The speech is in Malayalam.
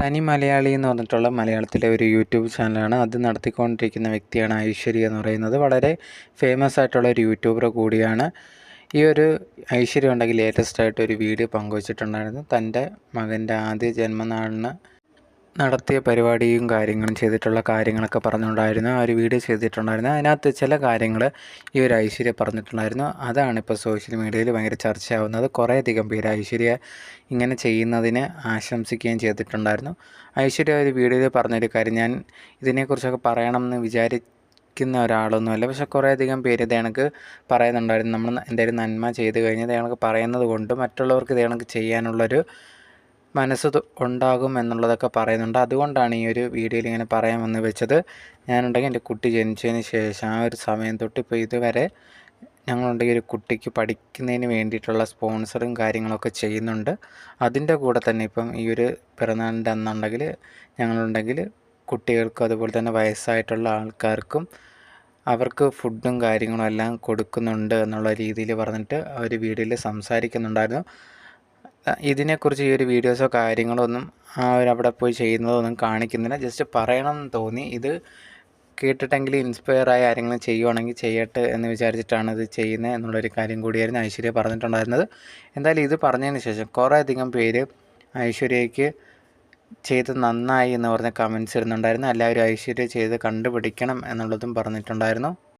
തനി മലയാളി എന്ന് പറഞ്ഞിട്ടുള്ള മലയാളത്തിലെ ഒരു യൂട്യൂബ് ചാനലാണ്. അത് നടത്തിക്കൊണ്ടിരിക്കുന്ന വ്യക്തിയാണ് ഐശ്വര്യ എന്ന് പറയുന്നത്. വളരെ ഫേമസ് ആയിട്ടുള്ള ഒരു യൂട്യൂബർ കൂടിയാണ്. ഈ ഒരു ഐശ്വര്യ ഉണ്ടെങ്കിൽ ലേറ്റസ്റ്റ് ആയിട്ട് ഒരു വീഡിയോ പങ്കുവച്ചിട്ടുണ്ടായിരുന്നു. തൻ്റെ മകൻ്റെ ആദ്യ ജന്മനാളിന് നടത്തിയ പരിപാടിയും കാര്യങ്ങളും ചെയ്തിട്ടുള്ള കാര്യങ്ങളൊക്കെ പറഞ്ഞുകൊണ്ടായിരുന്നു ആ ഒരു വീഡിയോ ചെയ്തിട്ടുണ്ടായിരുന്നു. അതിനകത്ത് ചില കാര്യങ്ങൾ ഈ ഒരു ഐശ്വര്യ പറഞ്ഞിട്ടുണ്ടായിരുന്നു. അതാണ് ഇപ്പോൾ സോഷ്യൽ മീഡിയയിൽ ഭയങ്കര ചർച്ചയാവുന്നത്. കുറേയധികം പേര് ഐശ്വര്യ ഇങ്ങനെ ചെയ്യുന്നതിന് ആശംസിക്കുകയും ചെയ്തിട്ടുണ്ടായിരുന്നു. ഐശ്വര്യ ഒരു വീഡിയോയിൽ പറഞ്ഞൊരു കാര്യം, ഞാൻ ഇതിനെക്കുറിച്ചൊക്കെ പറയണമെന്ന് വിചാരിക്കുന്ന ഒരാളൊന്നുമല്ല, പക്ഷേ കുറേയധികം പേര് ഇത് കണക്ക് പറയുന്നുണ്ടായിരുന്നു. നമ്മൾ എന്തെങ്കിലും നന്മ ചെയ്ത് കഴിഞ്ഞാൽ ഇത് കണക്ക് പറയുന്നത് കൊണ്ട് മറ്റുള്ളവർക്ക് ഇത് കണക്ക് ചെയ്യാനുള്ളൊരു മനസ്സ് ഉണ്ടാകും എന്നുള്ളതൊക്കെ പറയുന്നുണ്ട്. അതുകൊണ്ടാണ് ഈ ഒരു വീഡിയോയിൽ ഇങ്ങനെ പറയാമെന്ന് വെച്ചത്. ഞാനുണ്ടെങ്കിൽ എൻ്റെ കുട്ടി ജനിച്ചതിന് ശേഷം ആ ഒരു സമയം തൊട്ട് ഇപ്പോൾ ഇതുവരെ ഞങ്ങളുണ്ടെങ്കിൽ ഒരു കുട്ടിക്ക് പഠിക്കുന്നതിന് വേണ്ടിയിട്ടുള്ള സ്പോൺസറും കാര്യങ്ങളൊക്കെ ചെയ്യുന്നുണ്ട്. അതിൻ്റെ കൂടെ തന്നെ ഇപ്പം ഈ ഒരു പിറന്നാളിൻ്റെ അന്നുണ്ടെങ്കിൽ ഞങ്ങളുണ്ടെങ്കിൽ കുട്ടികൾക്കും അതുപോലെ തന്നെ വയസ്സായിട്ടുള്ള ആൾക്കാർക്കും അവർക്ക് ഫുഡും കാര്യങ്ങളും എല്ലാം കൊടുക്കുന്നുണ്ട് എന്നുള്ള രീതിയിൽ പറഞ്ഞിട്ട് അവർ വീഡിയോയിൽ സംസാരിക്കുന്നുണ്ടായിരുന്നു. ഇതിനെക്കുറിച്ച് ഈ ഒരു വീഡിയോസോ കാര്യങ്ങളോ ഒന്നും അവിടെ പോയി ചെയ്യുന്നതൊന്നും കാണിക്കുന്നില്ല. ജസ്റ്റ് പറയണമെന്ന് തോന്നി. ഇത് കേട്ടിട്ടെങ്കിലും ഇൻസ്പയർ ആയി ആരെങ്കിലും ചെയ്യുവാണെങ്കിൽ ചെയ്യട്ടെ എന്ന് വിചാരിച്ചിട്ടാണ് ഇത് ചെയ്യുന്നത് എന്നുള്ളൊരു കാര്യം കൂടിയായിരുന്നു ഐശ്വര്യ പറഞ്ഞിട്ടുണ്ടായിരുന്നത്. എന്തായാലും ഇത് പറഞ്ഞതിന് ശേഷം കുറേയധികം പേര് ഐശ്വര്യയ്ക്ക് ചെയ്ത് നന്നായി എന്ന് പറഞ്ഞ കമൻറ്റ്സ് ഇടുന്നുണ്ടായിരുന്നു. എല്ലാവരും ഐശ്വര്യ ചെയ്ത് കണ്ടുപിടിക്കണം എന്നുള്ളതും പറഞ്ഞിട്ടുണ്ടായിരുന്നു.